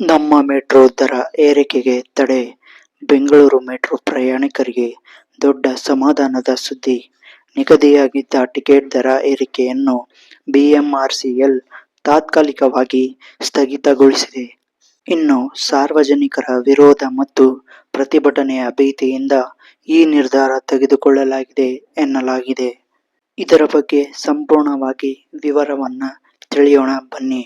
ನಮ್ಮ ಮೆಟ್ರೋ ದರ ಏರಿಕೆಗೆ ತಡೆ. ಬೆಂಗಳೂರು ಮೆಟ್ರೋ ಪ್ರಯಾಣಿಕರಿಗೆ ದೊಡ್ಡ ಸಮಾಧಾನದ ಸುದ್ದಿ. ನಿಗದಿಯಾಗಿದ್ದ ಟಿಕೆಟ್ ದರ ಏರಿಕೆಯನ್ನು ಬಿಎಂಆರ್ಸಿಎಲ್ ತಾತ್ಕಾಲಿಕವಾಗಿ ಸ್ಥಗಿತಗೊಳಿಸಿದೆ. ಇನ್ನು ಸಾರ್ವಜನಿಕರ ವಿರೋಧ ಮತ್ತು ಪ್ರತಿಭಟನೆಯ ಭೀತಿಯಿಂದ ಈ ನಿರ್ಧಾರ ತೆಗೆದುಕೊಳ್ಳಲಾಗಿದೆ ಎನ್ನಲಾಗಿದೆ. ಇದರ ಬಗ್ಗೆ ಸಂಪೂರ್ಣವಾಗಿ ವಿವರವನ್ನ ತಿಳಿಯೋಣ ಬನ್ನಿ.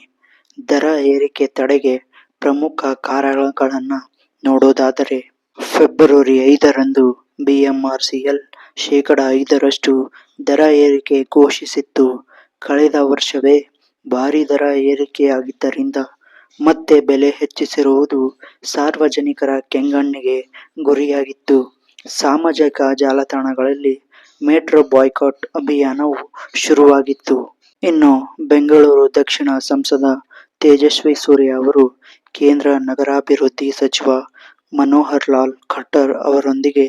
ದರ ಏರಿಕೆ ತಡೆಗೆ ಪ್ರಮುಖ ಕಾರಣಗಳನ್ನು ನೋಡೋದಾದರೆ, ಫೆಬ್ರವರಿ 5ರಂದು ಬಿಎಂಆರ್ಸಿಎಲ್ ಶೇಕಡ 5ರಷ್ಟು ದರ ಏರಿಕೆ ಘೋಷಿಸಿತ್ತು. ಕಳೆದ ವರ್ಷವೇ ಭಾರೀ ದರ ಏರಿಕೆಯಾಗಿದ್ದರಿಂದ ಮತ್ತೆ ಬೆಲೆ ಹೆಚ್ಚಿಸಿರುವುದು ಸಾರ್ವಜನಿಕರ ಕೆಂಗಣ್ಣಿಗೆ ಗುರಿಯಾಗಿತ್ತು. ಸಾಮಾಜಿಕ ಜಾಲತಾಣಗಳಲ್ಲಿ ಮೆಟ್ರೋ ಬಾಯ್ಕಾಟ್ ಅಭಿಯಾನವು ಶುರುವಾಗಿತ್ತು. ಇನ್ನು ಬೆಂಗಳೂರು ದಕ್ಷಿಣ ಸಂಸದ ತೇಜಸ್ವಿ ಸೂರ್ಯ ಅವರು ಕೇಂದ್ರ ನಗರಾಭಿವೃದ್ಧಿ ಸಚಿವ ಮನೋಹರ್ ಲಾಲ್ ಖಟ್ಟರ್ ಅವರೊಂದಿಗೆ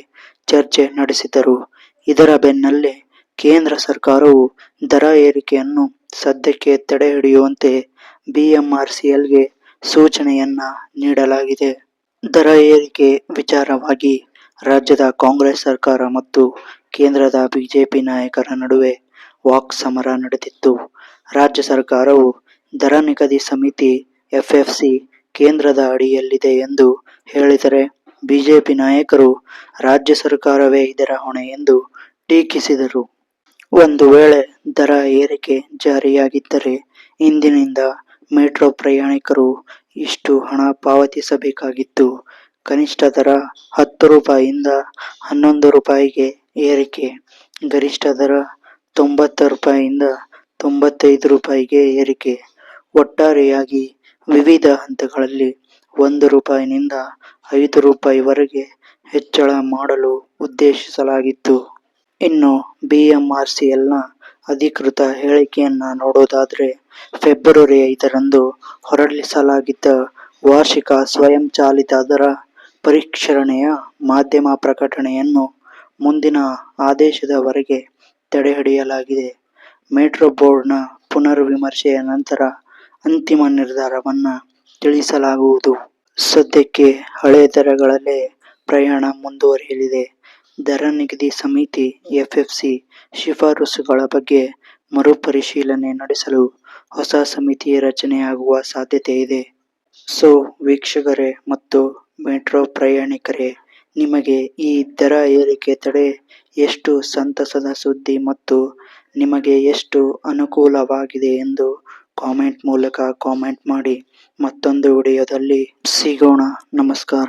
ಚರ್ಚೆ ನಡೆಸಿದರು. ಇದರ ಬೆನ್ನಲ್ಲೇ ಕೇಂದ್ರ ಸರ್ಕಾರವು ದರ ಏರಿಕೆಯನ್ನು ಸದ್ಯಕ್ಕೆ ತಡೆ ಹಿಡಿಯುವಂತೆ ಬಿಎಂಆರ್ಸಿಎಲ್ಗೆ ಸೂಚನೆಯನ್ನ ನೀಡಲಾಗಿದೆ. ದರ ಏರಿಕೆ ವಿಚಾರವಾಗಿ ರಾಜ್ಯದ ಕಾಂಗ್ರೆಸ್ ಸರ್ಕಾರ ಮತ್ತು ಕೇಂದ್ರದ ಬಿಜೆಪಿ ನಾಯಕರ ನಡುವೆ ವಾಕ್ಸಮರ ನಡೆದಿತ್ತು. ರಾಜ್ಯ ಸರ್ಕಾರವು ದರ ನಿಗದಿ ಸಮಿತಿ ಎಫ್ಎಫ್ಸಿ ಕೇಂದ್ರದ ಅಡಿಯಲ್ಲಿದೆ ಎಂದು ಹೇಳಿದರೆ, ಬಿಜೆಪಿ ನಾಯಕರು ರಾಜ್ಯ ಸರ್ಕಾರವೇ ಇದರ ಹೊಣೆ ಎಂದು ಟೀಕಿಸಿದರು. ಒಂದು ವೇಳೆ ದರ ಏರಿಕೆ ಜಾರಿಯಾಗಿದ್ದರೆ ಇಂದಿನಿಂದ ಮೆಟ್ರೋ ಪ್ರಯಾಣಿಕರು ಇಷ್ಟು ಹಣ ಪಾವತಿಸಬೇಕಾಗಿತ್ತು. ಕನಿಷ್ಠ ದರ 10 ರೂಪಾಯಿಯಿಂದ 11 ರೂಪಾಯಿಗೆ ಏರಿಕೆ, ಗರಿಷ್ಠ ದರ 90 ರೂಪಾಯಿಯಿಂದ 95 ರೂಪಾಯಿಗೆ ಏರಿಕೆ. ಒಟ್ಟಾರೆಯಾಗಿ ವಿವಿಧ ಹಂತಗಳಲ್ಲಿ 1 ರೂಪಾಯಿನಿಂದ 5 ರೂಪಾಯಿವರೆಗೆ ಹೆಚ್ಚಳ ಮಾಡಲು ಉದ್ದೇಶಿಸಲಾಗಿತ್ತು. ಇನ್ನು ಬಿಎಂಆರ್ಸಿಎಲ್ನ ಅಧಿಕೃತ ಹೇಳಿಕೆಯನ್ನ ನೋಡೋದಾದ್ರೆ, ಫೆಬ್ರವರಿ 5ರಂದು ಹೊರಡಿಸಲಾಗಿದ್ದ ವಾರ್ಷಿಕ ಸ್ವಯಂಚಾಲಿತ ದರ ಪರಿಷ್ಕರಣೆಯ ಮಾಧ್ಯಮ ಪ್ರಕಟಣೆಯನ್ನು ಮುಂದಿನ ಆದೇಶದವರೆಗೆ ತಡೆಹಿಡಿಯಲಾಗಿದೆ. ಮೆಟ್ರೋ ಬೋರ್ಡ್ನ ಪುನರ್ವಿಮರ್ಶೆಯ ನಂತರ ಅಂತಿಮ ನಿರ್ಧಾರವನ್ನ ತಿಳಿಸಲಾಗುವುದು. ಸದ್ಯಕ್ಕೆ ಹಳೆ ದರಗಳಲ್ಲೇ ಪ್ರಯಾಣ ಮುಂದುವರಿಯಲಿದೆ. ದರ ನಿಗದಿ ಸಮಿತಿ ಎಫ್ಎಫ್ಸಿ ಶಿಫಾರಸುಗಳ ಬಗ್ಗೆ ಮರುಪರಿಶೀಲನೆ ನಡೆಸಲು ಹೊಸ ಸಮಿತಿ ರಚನೆಯಾಗುವ ಸಾಧ್ಯತೆ ಇದೆ. ಸೊ ವೀಕ್ಷಕರೇ ಮತ್ತು ಮೆಟ್ರೋ ಪ್ರಯಾಣಿಕರೇ, ನಿಮಗೆ ಈ ದರ ಏರಿಕೆ ತಡೆ ಎಷ್ಟು ಸಂತಸದ ಸುದ್ದಿ ಮತ್ತು ನಿಮಗೆ ಎಷ್ಟು ಅನುಕೂಲವಾಗಿದೆ ಎಂದು ಕಾಮೆಂಟ್ ಮೂಲಕ ಕಾಮೆಂಟ್ ಮಾಡಿ. ಮತ್ತೊಂದು ವಿಡಿಯೋದಲ್ಲಿ ಸಿಗೋಣ. ನಮಸ್ಕಾರ.